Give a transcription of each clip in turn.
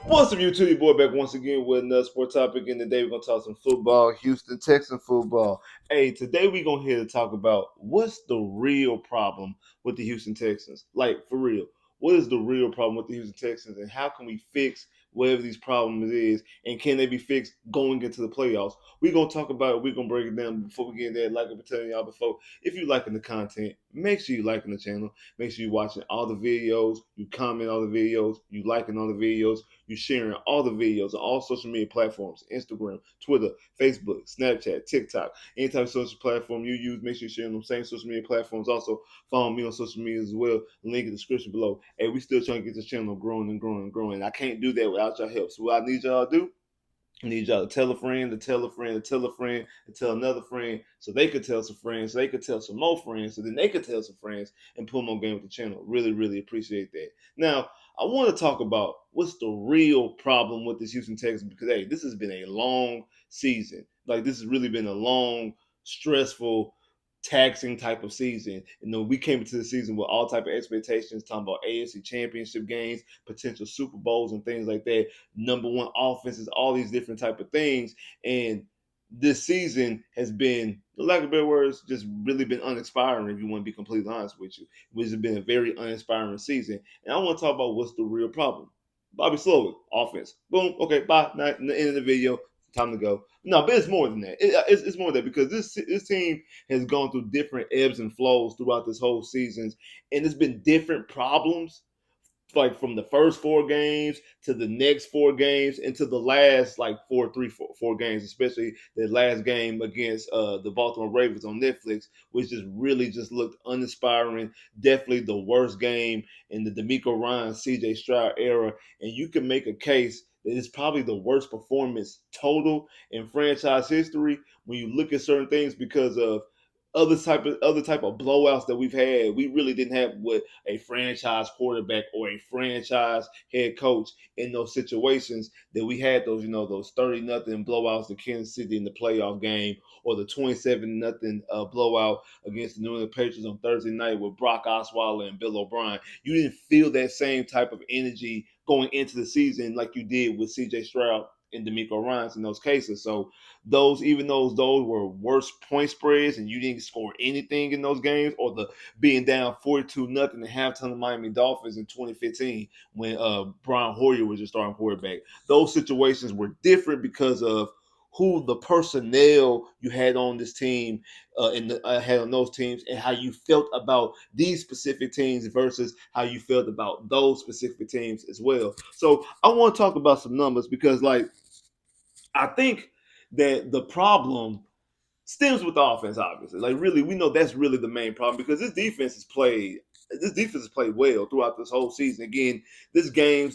What's up, YouTube? Your boy back once again with another sport topic. And today we're gonna talk some football, Houston Texans football. Hey, today we're gonna here to talk about what's the real problem with the Houston Texans. Like for real, what is the real problem with the Houston Texans, and how can we fix whatever these problems is, and can they be fixed going into the playoffs? We're gonna talk about it. We're gonna break it down. Before we get in there, like I've been telling y'all before, if you liking the content, make sure you liking the channel. Make sure you watching all the videos, you comment all the videos, you liking all the videos. You sharing all the videos on all social media platforms: Instagram, Twitter, Facebook, Snapchat, TikTok, any type of social platform you use. Make sure you share on them same social media platforms. Also, follow me on social media as well. Link in the description below. Hey, we still trying to get this channel growing and growing and growing. I can't do that without your help. So what I need y'all to do, I need y'all to tell a friend, to tell a friend, to tell a friend, to tell another friend, so they could tell some friends, so they could tell some more friends, so then they could tell some friends and put them on game with the channel. Really, really appreciate that. Now, I want to talk about what's the real problem with this Houston Texans, because hey, this has been a long season. Like this has really been a long, stressful, taxing type of season. You know, we came into the season with all type of expectations, talking about AFC championship games, potential Super Bowls and things like that, number one offenses, all these different type of things. And this season has been, for lack of better words, just really been uninspiring, if you want to be completely honest with you. Which has been a very uninspiring season. And I want to talk about what's the real problem. Bobby Slowick, offense. Boom, okay, bye. Not the end of the video. Time to go. No, but it's more than that. It's more than that, because this team has gone through different ebbs and flows throughout this whole season, and it's been different problems, like from the first four games to the next four games and to the last like four games, especially the last game against the Baltimore Ravens on Netflix, which just really just looked uninspiring. Definitely the worst game in the D'Amico Ryan CJ Stroud era, and you can make a case that it's probably the worst performance total in franchise history when you look at certain things, because of other type of blowouts that we've had. We really didn't have what a franchise quarterback or a franchise head coach in those situations that we had. Those, those 30-0 blowouts to Kansas City in the playoff game, or the 27-0 blowout against the New England Patriots on Thursday night with Brock Osweiler and Bill O'Brien. You didn't feel that same type of energy going into the season like you did with CJ Stroud and D'Amico Ryans in those cases. So those, even though those were worse point spreads and you didn't score anything in those games, or the being down 42-0 at halftime of the Miami Dolphins in 2015 when Brian Hoyer was your starting quarterback, those situations were different because of who the personnel you had on this team had on those teams, and how you felt about these specific teams versus how you felt about those specific teams as well. So I want to talk about some numbers, because like I think that the problem stems with the offense, obviously. Like really, we know that's really the main problem, because this defense has played well throughout this whole season. Again,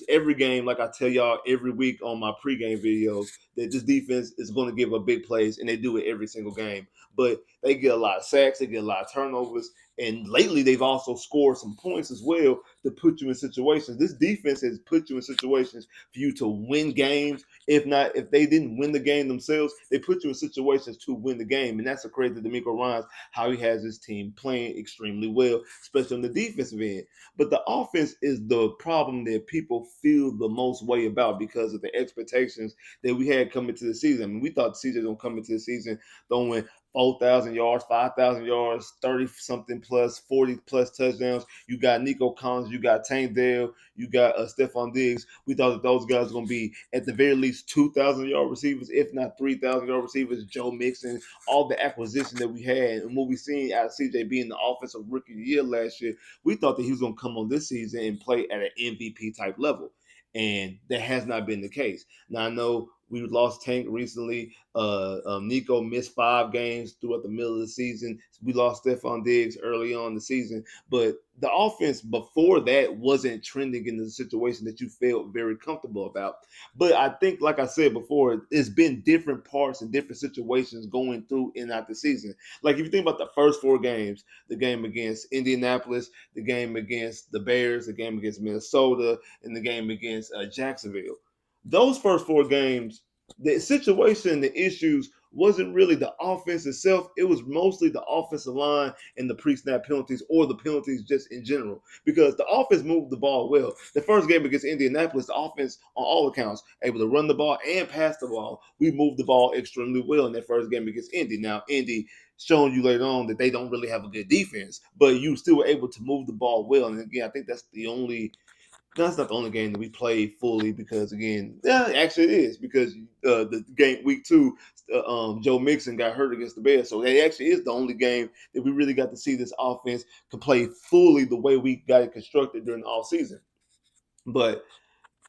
every game, like I tell y'all every week on my pregame videos, that this defense is going to give a big plays, and they do it every single game. But they get a lot of sacks, they get a lot of turnovers, and lately they've also scored some points as well to put you in situations. This defense has put you in situations for you to win games. If not, if they didn't win the game themselves, they put you in situations to win the game. And that's a credit to D'Amico Ryans, how he has his team playing extremely well, especially on the defensive end. But the offense is the problem that people feel the most way about, because of the expectations that we had coming to the season. I mean, we thought the CJ was going to come into the season throwing 4,000 yards, 5,000 yards, 30 something plus, 40 plus touchdowns. You got Nico Collins, you got Tank Dell, you got Stephon Diggs. We thought that those guys were going to be at the very least 2,000 yard receivers, if not 3,000 yard receivers. Joe Mixon, all the acquisition that we had, and what we seen out of CJ being the offensive rookie of the year last year, we thought that he was going to come on this season and play at an MVP type level. And that has not been the case. Now I know we lost Tank recently. Nico missed 5 games throughout the middle of the season. We lost Stephon Diggs early on in the season, but the offense before that wasn't trending in the situation that you felt very comfortable about. But I think, like I said before, it's been different parts and different situations going through and out the season. Like if you think about the first 4 games, the game against Indianapolis, the game against the Bears, the game against Minnesota, and the game against Jacksonville. Those first 4 games, the situation, the issues wasn't really the offense itself. It was mostly the offensive line and the pre-snap penalties or the penalties just in general. Because the offense moved the ball well. The first game against Indianapolis, the offense, on all accounts, able to run the ball and pass the ball. We moved the ball extremely well in that first game against Indy. Now, Indy showing you later on that they don't really have a good defense, but you still were able to move the ball well. And again, I think that's not the only game that we played fully because, again, yeah, actually it is because the game week 2, Joe Mixon got hurt against the Bears, so that actually is the only game that we really got to see this offense can play fully the way we got it constructed during the off season. But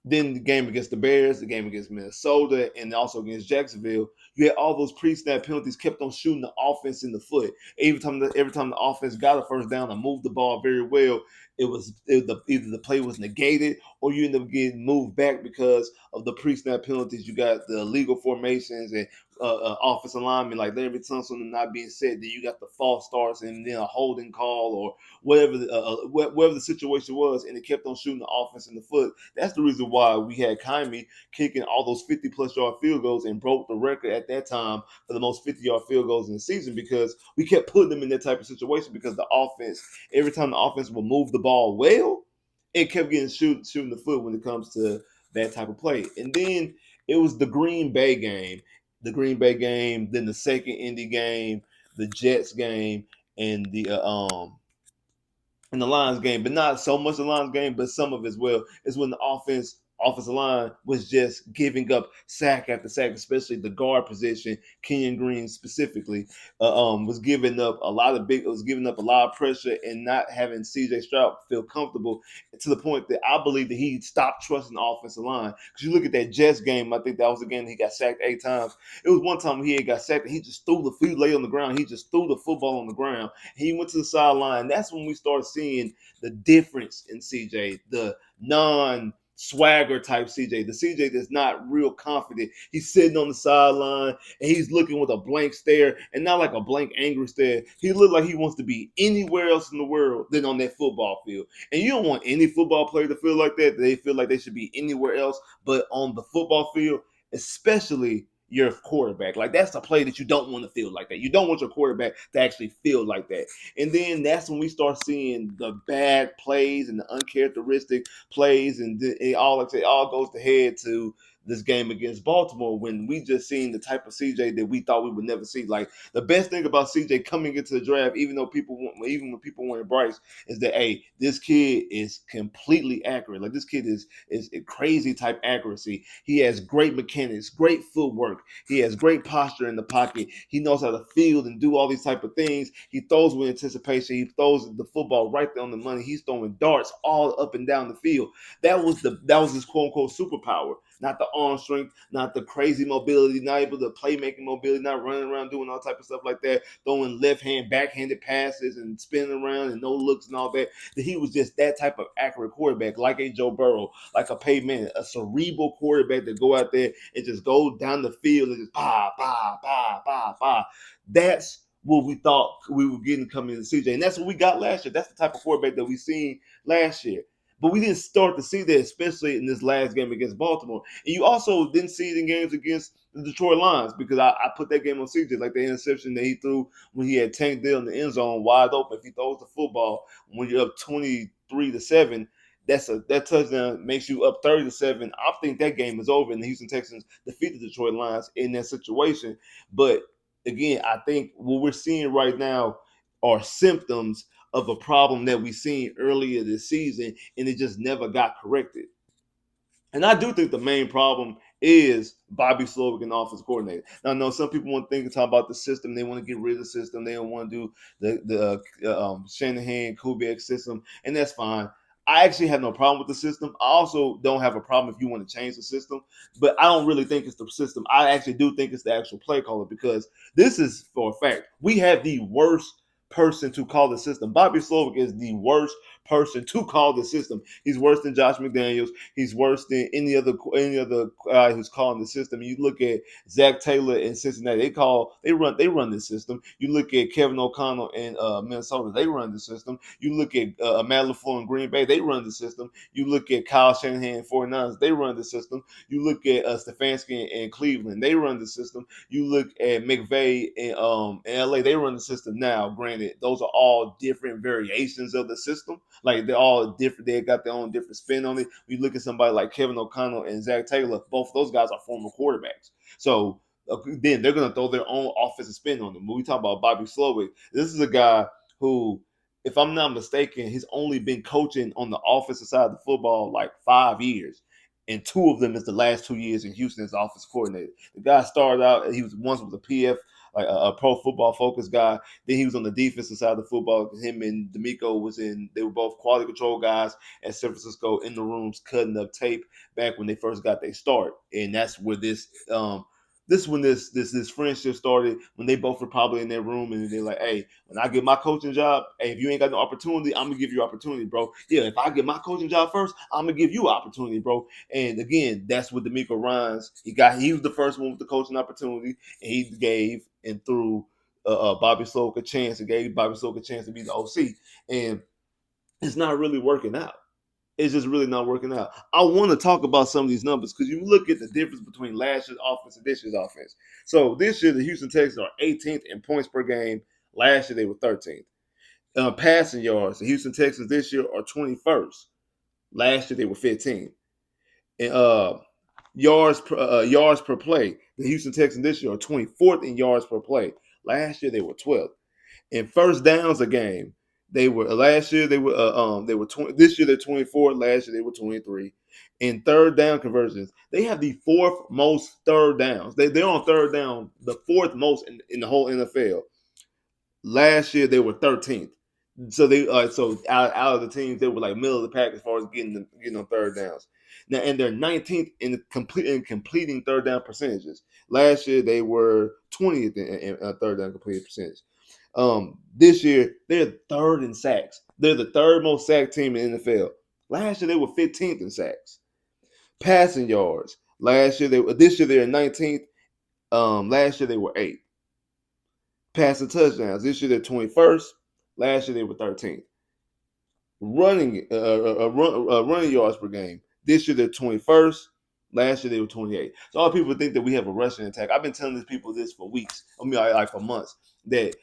then the game against the Bears, the game against Minnesota, and also against Jacksonville, you had all those pre-snap penalties kept on shooting the offense in the foot. Every time the offense got a first down and moved the ball very well, either the play was negated or you end up getting moved back because of the pre-snap penalties. You got the illegal formations and offensive linemen like Larry Tunsil not being set. Then you got the false starts and then a holding call or whatever the situation was, and it kept on shooting the offense in the foot. That's the reason why we had Kymie kicking all those 50-plus yard field goals and broke the record at that time for the most 50-yard field goals in the season because we kept putting them in that type of situation because the offense, every time the offense would move the ball well, it kept getting shooting the foot when it comes to that type of play. And then it was the Green Bay game, then the second Indy game, the Jets game, and the Lions game, but not so much the Lions game, but some of it as well, is when the offensive line was just giving up sack after sack, especially the guard position. Kenyon Green specifically was giving up a lot of pressure and not having CJ Stroud feel comfortable to the point that I believe that he stopped trusting the offensive line. Because you look at that Jets game, I think that was the game he got sacked 8 times. It was one time he had got sacked and he just threw the lay on the ground. He just threw the football on the ground. He went to the sideline. That's when we started seeing the difference in CJ, the non-swagger type CJ, the CJ that's not real confident. He's sitting on the sideline and he's looking with a blank stare, and not like a blank angry stare. He looked like he wants to be anywhere else in the world than on that football field. And you don't want any football player to feel like that. They feel like they should be anywhere else but on the football field, especially your quarterback. Like, that's a play that you don't want to feel like that. You don't want your quarterback to actually feel like that. And then that's when we start seeing the bad plays and the uncharacteristic plays, and it all goes to head to this game against Baltimore when we just seen the type of CJ that we thought we would never see. Like, the best thing about CJ coming into the draft, even when people wanted Bryce, is that, hey, this kid is completely accurate. Like, this kid is a crazy type accuracy. He has great mechanics, great footwork. He has great posture in the pocket. He knows how to field and do all these type of things. He throws with anticipation. He throws the football right there on the money. He's throwing darts all up and down the field. That was his quote unquote superpower. Not the arm strength, not the crazy mobility, not able to playmaking mobility, not running around doing all type of stuff like that, throwing left hand, backhanded passes and spinning around and no looks and all that. That he was just that type of accurate quarterback, like a Joe Burrow, like a Peyton Manning, a cerebral quarterback that go out there and just go down the field and just bah, bah, bah, bah, bah. That's what we thought we were getting coming into CJ. And that's what we got last year. That's the type of quarterback that we seen last year. But we didn't start to see that, especially in this last game against Baltimore. And you also didn't see it in games against the Detroit Lions because I put that game on CJ, like the interception that he threw when he had Tank Dell in the end zone wide open. If he throws the football when you're up 23-7, that touchdown makes you up 30-7. I think that game is over, and the Houston Texans defeated the Detroit Lions in that situation. But again, I think what we're seeing right now are symptoms of a problem that we seen earlier this season, and it just never got corrected. And I do think the main problem is Bobby Slowick and offense coordinator. Now, I know some people want to think and talk about the system. They want to get rid of the system. They don't want to do the Shanahan Kubiak system, and that's fine. I actually have no problem with the system. I also don't have a problem if you want to change the system, but I don't really think it's the system. I actually do think it's the actual play caller because this is for a fact. We have the worst person to call the system. Bobby Slowick is the worst person to call the system. He's worse than Josh McDaniels. He's worse than any other guy who's calling the system. You look at Zach Taylor in Cincinnati. They run the system. You look at Kevin O'Connell in Minnesota. They run the system. You look at Matt LaFleur in Green Bay. They run the system. You look at Kyle Shanahan in 49ers. They run the system. You look at Stefanski in Cleveland. They run the system. You look at McVay in LA. They run the system. Now, granted, those are all different variations of the system. Like they're all different. They got their own different spin on it. We look at somebody like Kevin O'Connell and Zach Taylor. Both of those guys are former quarterbacks. So then they're going to throw their own offensive spin on them. When we talk about Bobby Slowick, this is a guy who, if I'm not mistaken, he's only been coaching on the offensive side of the football like 5 years. And 2 of them is the last 2 years in Houston as offensive coordinator. The guy started out, he was once with a PF, like a pro football focused guy. Then he was on the defensive side of the football. Him and D'Amico they were both quality control guys at San Francisco in the rooms cutting up tape back when they first got their start. And that's where this friendship started, when they both were probably in their room and they're like, hey, when I get my coaching job, hey, if you ain't got no opportunity, I'm gonna give you opportunity, bro. Yeah, if I get my coaching job first, I'm gonna give you opportunity, bro. And again, that's what D'Amico Ryans, he was the first one with the coaching opportunity, and he gave and threw Bobby Slowick a chance, and gave Bobby Slowick a chance to be the OC. And it's not really working out. It's just really not working out. I want to talk about some of these numbers because you look at the difference between last year's offense and this year's offense. So this year, the Houston Texans are 18th in points per game. Last year, they were 13th. Passing yards, the Houston Texans this year are 21st. Last year, they were 15th. And yards per play, the Houston Texans this year are 24th in yards per play. Last year, they were 12th. In first downs a game, they were last year they were 20. This year they're 24. Last year they were 23. In third down conversions, they have the 4th most third downs. They're on third down, the 4th most in the whole NFL. Last year they were 13th. So out of the teams, they were like middle of the pack as far as getting on third downs. Now, and they're 19th in completing third down percentages. Last year they were 20th in third down completed percentage. This year they're 3rd in sacks. They're the 3rd most sacked team in the NFL. Last year they were 15th in sacks. Passing yards. This year they're 19th. Last year they were 8th. Passing touchdowns. This year they're 21st. Last year they were 13th. Running yards per game. This year they're 21st. Last year they were 28th. So all people think that we have a rushing attack. I've been telling these people this for weeks. Like for months. That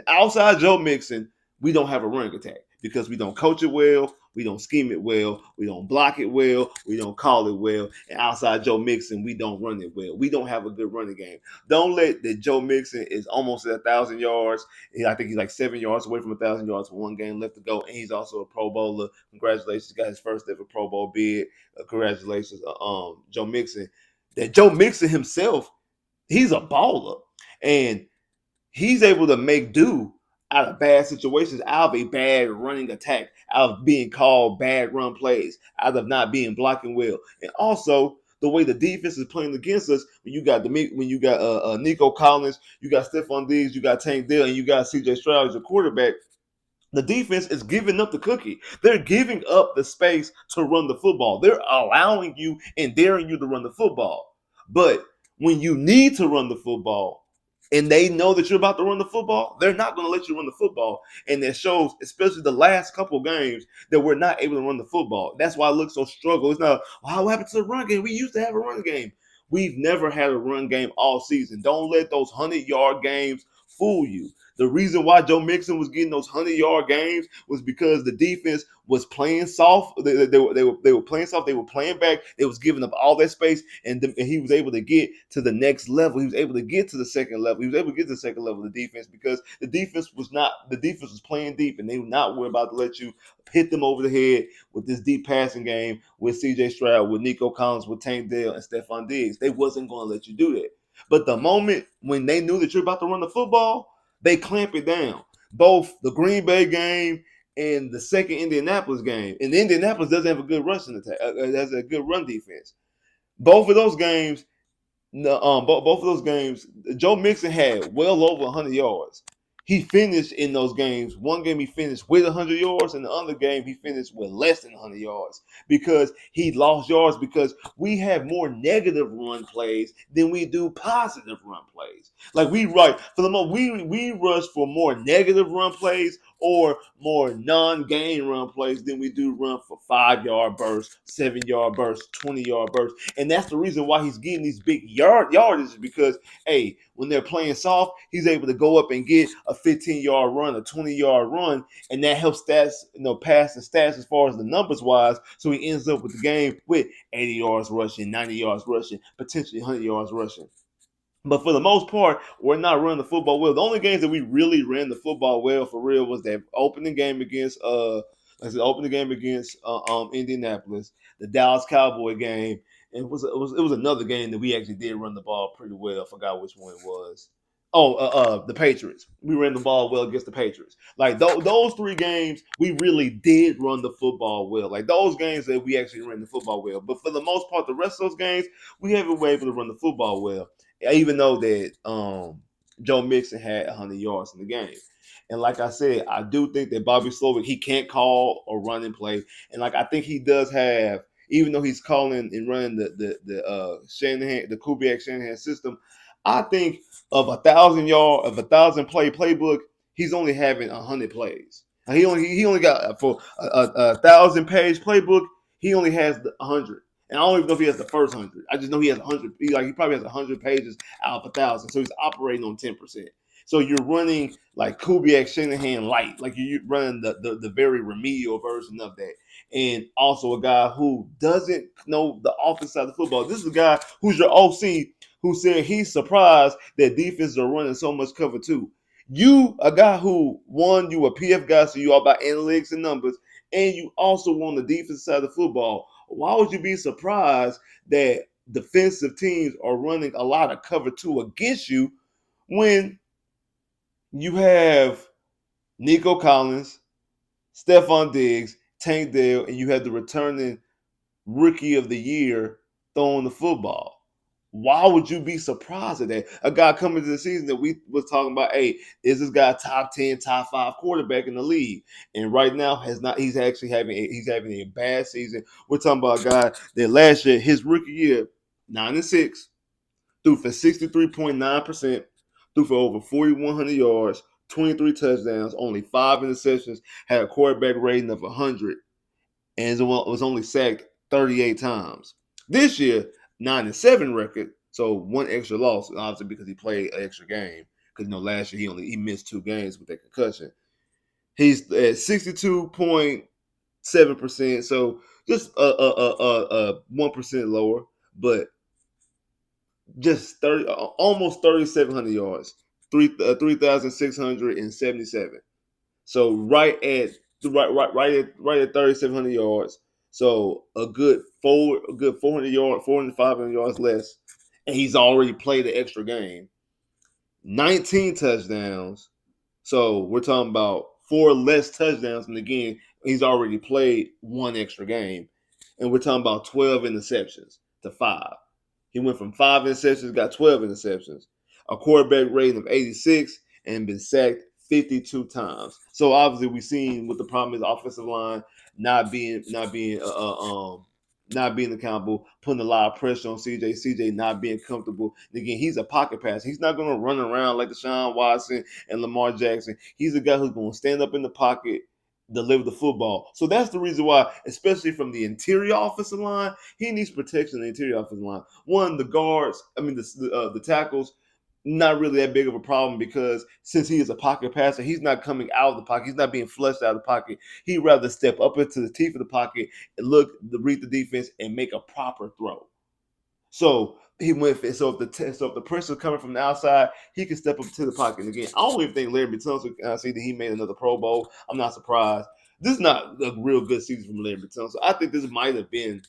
outside Joe Mixon, we don't have a running attack because we don't coach it well, we don't scheme it well, we don't block it well, we don't call it well, and outside Joe Mixon, we don't run it well. We don't have a good running game. Don't let that Joe Mixon is almost at 1,000 yards. I think he's like 7 yards away from 1,000 yards with 1 game left to go, and he's also a Pro Bowler. Congratulations, he got his first ever Pro Bowl bid. Congratulations, Joe Mixon. That Joe Mixon himself, he's a baller, and he's able to make do out of bad situations, out of a bad running attack, out of being called bad run plays, out of not being blocking well, and also the way the defense is playing against us. When you got Nico Collins, you got Stephon Diggs, you got Tank Dell, and you got CJ Stroud as your quarterback. The defense is giving up the cookie. They're giving up the space to run the football. They're allowing you and daring you to run the football. But when you need to run the football, and they know that you're about to run the football, they're not going to let you run the football. And that shows, especially the last couple of games, that we're not able to run the football. That's why I look so struggle. It's not, what happened to the run game? We used to have a run game. We've never had a run game all season. Don't let those 100-yard games fool you. The reason why Joe Mixon was getting those 100-yard games was because the defense was playing soft. They were playing soft. They were playing back. They was giving up all that space, and he was able to get to the next level. He was able to get to the second level. He was able to get to the second level of the defense because the defense was playing deep, and they were not worried about to let you hit them over the head with this deep passing game with CJ Stroud, with Nico Collins, with Tank Dell, and Stephon Diggs. They wasn't going to let you do that. But the moment when they knew that you're about to run the football, they clamp it down. Both the Green Bay game and the second Indianapolis game. And Indianapolis doesn't have a good rushing attack. Has a good run defense. Both of those games, Joe Mixon had well over 100 yards. he finished in those games. One game he finished with 100 yards, and the other game he finished with less than 100 yards because he lost yards because we have more negative run plays than we do positive run plays. Like we right for the most, we rush for more negative run plays or more non-gain run plays than we do run for 5 yard bursts, 7 yard bursts, 20 yard bursts, and that's the reason why he's getting these big yardage because hey, when they're playing soft, he's able to go up and get a 15-yard run, a 20-yard run, and that helps stats, passing stats as far as the numbers wise. So he ends up with the game with 80 yards rushing, 90 yards rushing, potentially 100 yards rushing. But for the most part, we're not running the football well. The only games that we really ran the football well for real was that opening game against Indianapolis, the Dallas Cowboy game, and it was another game that we actually did run the ball pretty well. I forgot which one it was. Oh, the Patriots. We ran the ball well against the Patriots. Like those three games, we really did run the football well. Like those games that we actually ran the football well. But for the most part, the rest of those games, we haven't been able to run the football well even though that Joe Mixon had 100 yards in the game. And like I said, I do think that Bobby Slowick, he can't call or run and play. And like I think he does have, even though he's calling and running the Kubiak Shanahan system, I think of 1,000 play playbook, he's only having 100 plays. He only got for a 1,000 page playbook. He only has 100. And I don't even know if he has the first 100. I just know he has 100. He probably has 100 pages out of 1,000. So he's operating on 10%. So you're running like Kubiak Shanahan light, like you're running the very remedial version of that. And also a guy who doesn't know the offense side of the football. This is a guy who's your OC who said he's surprised that defenses are running so much cover two. You, a guy who won, you a PF guy, so you all about analytics and numbers, and you also on the defense side of the football. Why would you be surprised that defensive teams are running a lot of cover two against you when you have Nico Collins, Stephon Diggs, Tank Dell, and you have the returning rookie of the year throwing the football? Why would you be surprised at that? A guy coming to the season that we was talking about, hey, is this guy top 10, top 5 quarterback in the league? And right now has not. He's actually having a bad season. We're talking about a guy that last year, his rookie year, 9-6, threw for 63.9%, threw for over 4,100 yards, 23 touchdowns, only 5 interceptions, had a quarterback rating of 100, and was only sacked 38 times. This year, 9-7 record, so one extra loss, obviously because he played an extra game. Because last year he missed 2 games with that concussion. He's at 62.7%, so just 1% lower, but just almost 3,700 yards, 3,677. So right at 3,700 yards. So a good 400 500 yards less, and he's already played an extra game. 19 touchdowns. So we're talking about 4 less touchdowns, and again, he's already played 1 extra game. And we're talking about 12 interceptions to 5. He went from 5 interceptions, got 12 interceptions, a quarterback rating of 86, and been sacked 52 times. So obviously, we've seen what the problem is: offensive line not being accountable, putting a lot of pressure on CJ. CJ not being comfortable. And again, he's a pocket passer. He's not going to run around like Deshaun Watson and Lamar Jackson. He's a guy who's going to stand up in the pocket, deliver the football. So that's the reason why, especially from the interior offensive line, he needs protection in the interior offensive line. One, the guards, the tackles, not really that big of a problem because since he is a pocket passer, he's not coming out of the pocket. He's not being flushed out of the pocket. He'd rather step up into the teeth of the pocket and read the defense and make a proper throw. So he went. So if the pressure is coming from the outside, he can step up to the pocket. And again, I don't even think Larry Tunsil. I see that he made another Pro Bowl. I'm not surprised. This is not a real good season from Larry Tunsil. I think this might have been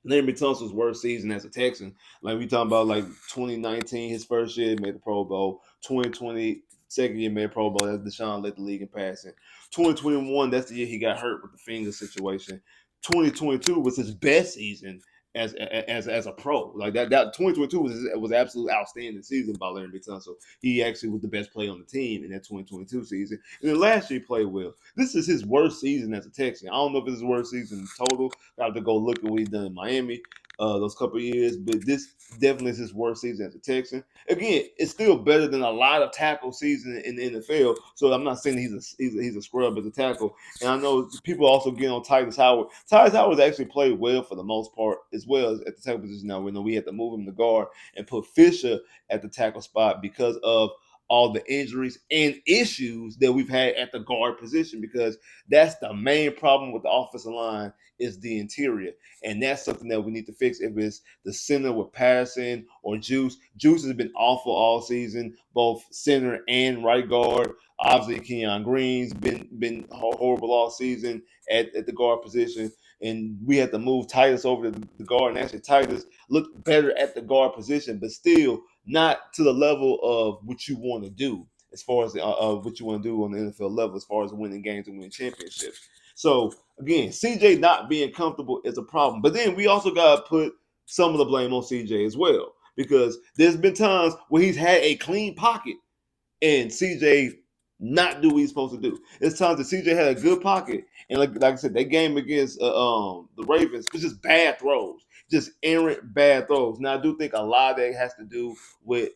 Larry Tunsil's worst season as a Texan. Like we talking about, like 2019, his first year made the Pro Bowl. 2020, second year made Pro Bowl. As Deshaun led the league in passing. 2021, that's the year he got hurt with the finger situation. 2022 was his best season as a pro. Like that 2022 was absolutely outstanding season by Larry Tunsil. He actually was the best player on the team in that 2022 season. And then last year he played well. This is his worst season as a Texan. I don't know if it's his worst season total. I have to go look at what he's done in Miami those couple of years, but this definitely is his worst season as a Texan. Again, it's still better than a lot of tackle season in the NFL. So I'm not saying he's a scrub as a tackle. And I know people also get on Titus Howard. Titus Howard actually played well for the most part, as well as at the tackle position. Now we know we had to move him to guard and put Fisher at the tackle spot because of all the injuries and issues that we've had at the guard position, because that's the main problem with the offensive line is the interior. And that's something that we need to fix. If it's the center with Patterson or Juice. Juice has been awful all season, both center and right guard. Obviously, Kenyon Green's been horrible all season at the guard position. And we had to move Titus over to the guard. And actually, Titus looked better at the guard position, but still not to the level of what you want to do as far as what you want to do on the NFL level, as far as winning games and winning championships. So again, CJ not being comfortable is a problem. But then we also got to put some of the blame on CJ as well, because there's been times where he's had a clean pocket and CJ not do what he's supposed to do. It's times that CJ had a good pocket, and like I said, that game against the Ravens was just bad throws, just errant bad throws. Now I do think a lot of that has to do with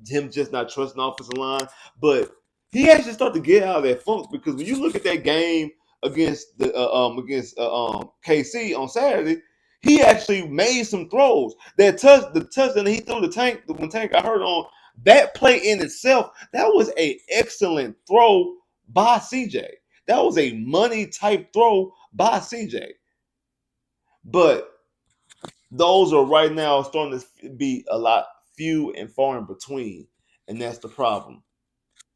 him just not trusting the offensive line, but he actually started to get out of that funk, because when you look at that game against KC on Saturday, he actually made some throws. The touchdown that he threw when Tank got hurt on that play in itself, that was an excellent throw by CJ. That was a money type throw by CJ. But those are right now starting to be a lot few and far in between, and that's the problem.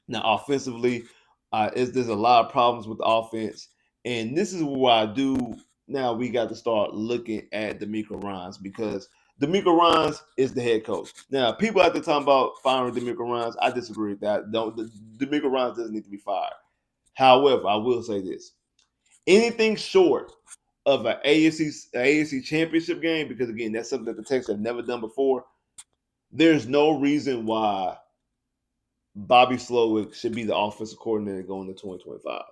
Now, offensively, there's a lot of problems with the offense, and this is where I do. Now we got to start looking at D'Amico Ryans, because D'Amico Ryans is the head coach. Now, people out there talking about firing D'Amico Ryans, I disagree with that. D'Amico Ryans doesn't need to be fired. However, I will say this: anything short of an AFC championship game, because again, that's something that the Texans have never done before. There's no reason why Bobby Slowick should be the offensive coordinator going to 2025.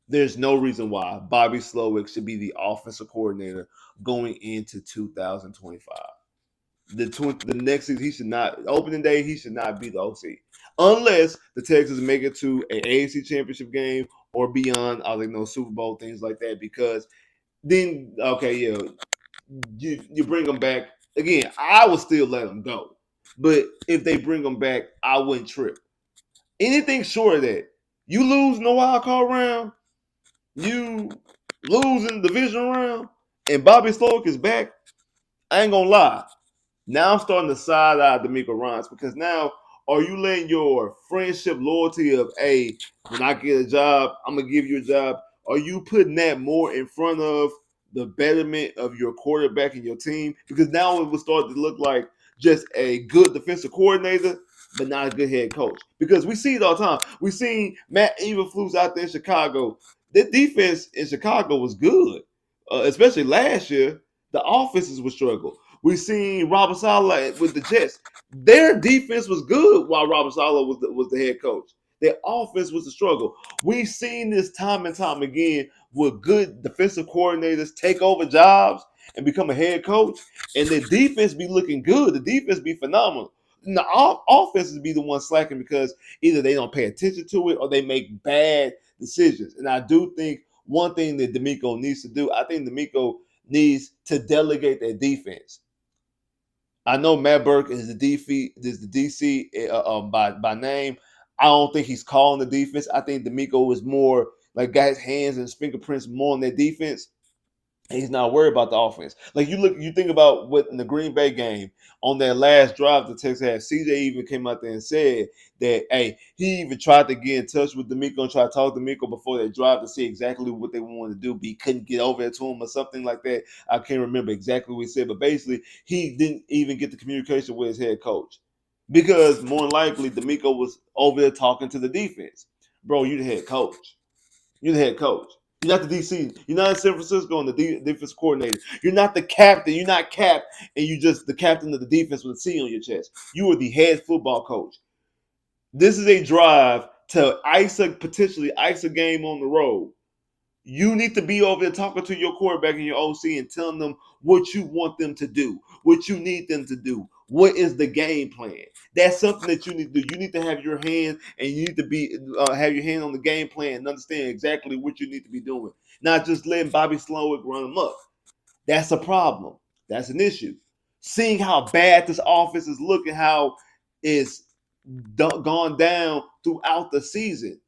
There's no reason why Bobby Slowick should be the offensive coordinator going into 2025. The next season, he should not, opening day, he should not be the OC. Unless the Texans make it to an AFC championship game or beyond, I don't know, Super Bowl, things like that, because then, okay, yeah, you bring them back. Again, I would still let them go. But if they bring them back, I wouldn't trip. Anything short of that, you lose in the wild card round, you lose in the division round, and Bobby Slowick is back, I ain't gonna lie. Now I'm starting to side eye D'Amico Ryans, because now are you letting your friendship loyalty of, hey, when I get a job, I'm gonna give you a job? Are you putting that more in front of the betterment of your quarterback and your team? Because now it will start to look like just a good defensive coordinator, but not a good head coach. Because we see it all the time. We seen Matt Eberflus out there in Chicago. The defense in Chicago was good, especially last year. The offenses would struggle. We seen Robert Saleh with the Jets. Their defense was good while Robert Saleh was the head coach. Their offense was a struggle. We've seen this time and time again with good defensive coordinators take over jobs and become a head coach, and the defense be looking good. The defense be phenomenal. And the offenses be the ones slacking because either they don't pay attention to it or they make bad decisions. And I do think one thing that D'Amico needs to do, I think D'Amico needs to delegate their defense. I know Matt Burke is the DC by name. I don't think he's calling the defense. I think D'Amico is more like got his hands and his fingerprints more on their defense. And he's not worried about the offense. Like you think about what in the Green Bay game on that last drive the Texans had. CJ even came out there and said that, hey, he even tried to get in touch with D'Amico and try to talk to D'Amico before that drive to see exactly what they wanted to do, but he couldn't get over it to him or something like that. I can't remember exactly what he said, but basically he didn't even get the communication with his head coach, because more than likely D'Amico was over there talking to the defense. Bro, you the head coach. You're the head coach. You're not the DC. You're not in San Francisco and the defense coordinator. You're not the captain. You're not Cap, and you just the captain of the defense with a C on your chest. You are the head football coach. This is a drive to potentially ice a game on the road. You need to be over there talking to your quarterback and your OC and telling them what you want them to do, what you need them to do. What is the game plan? That's something that you need to do. You need to have your hand and you need to be have your hand on the game plan and understand exactly what you need to be doing. Not just letting Bobby Slowick run amok. That's a problem. That's an issue. Seeing how bad this offense is looking, how it's gone down throughout the season,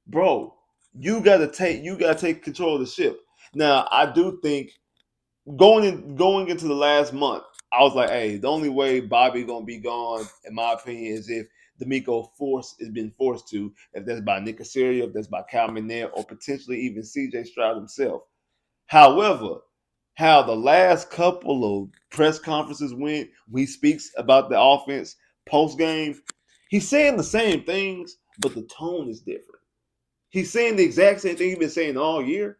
bro. You gotta take control of the ship. Now, I do think going into the last month, I was like, hey, the only way Bobby gonna be gone, in my opinion, is if D'Amico is being forced to, if that's by Nick Caserio, if that's by Cal McNair, or potentially even CJ Stroud himself. However, how the last couple of press conferences went, when he speaks about the offense post game, he's saying the same things, but the tone is different. He's saying the exact same thing he's been saying all year,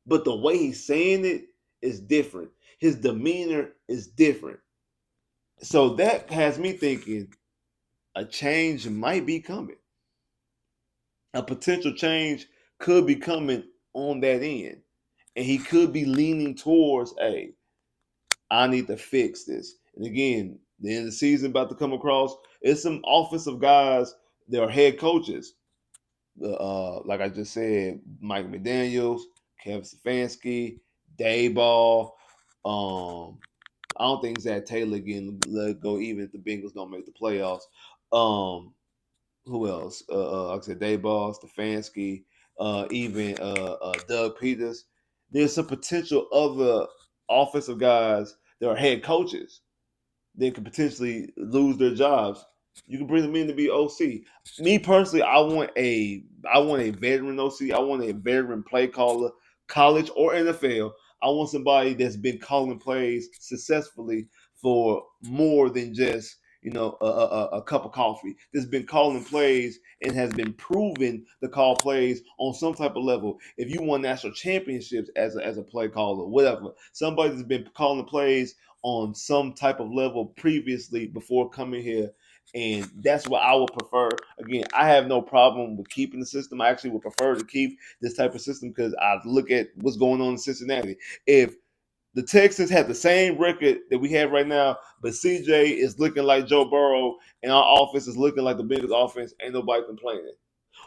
but the way he's saying it is different. His demeanor is different. So that has me thinking a change might be coming. A potential change could be coming on that end. And he could be leaning towards, hey, I need to fix this. And again, the end of the season about to come across. It's some offensive guys that are head coaches. Like I just said, Mike McDaniels, Kevin Stefanski, Dayball. I don't think Zach Taylor can let go even if the Bengals don't make the playoffs. Who else? Like I said, Dayball, Stefanski, even Doug Peters. There's some potential other offensive guys that are head coaches that could potentially lose their jobs. You can bring them in to be OC. Me personally, I want a veteran OC. I want a veteran play caller, college or NFL. I want somebody that's been calling plays successfully for more than just a cup of coffee. That's been calling plays and has been proven to call plays on some type of level. If you won national championships as a play caller, whatever, somebody that's been calling plays on some type of level previously before coming here. And that's what I would prefer. Again, I have no problem with keeping the system. I actually would prefer to keep this type of system because I look at what's going on in Cincinnati. If the Texans have the same record that we have right now, but CJ is looking like Joe Burrow and our offense is looking like the Bengals offense, ain't nobody complaining.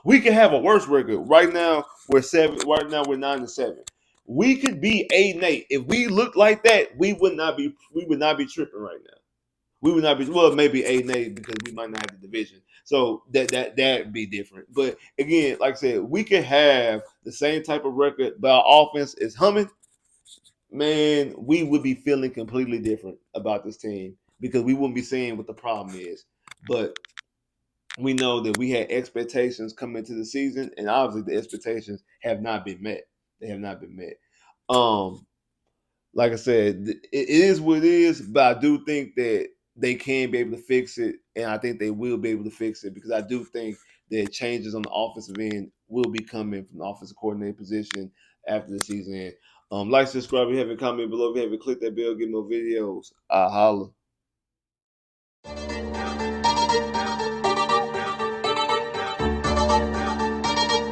We can have a worse record. Right now, we're 7. Right now, we're 9-7. We could be 8-8. If we look like that, we would not be tripping right now. We would not be maybe 8-8 because we might not have the division. So that'd be different. But again, like I said, we could have the same type of record, but our offense is humming. Man, we would be feeling completely different about this team because we wouldn't be saying what the problem is. But we know that we had expectations coming into the season, and obviously the expectations have not been met. They have not been met. Like I said, it is what it is, but I do think that they can be able to fix it, and I think they will be able to fix it because I do think that changes on the offensive end will be coming from the offensive coordinator position after the season end. Like, subscribe, if you haven't, comment below. If you haven't, click that bell, get more videos. I holla.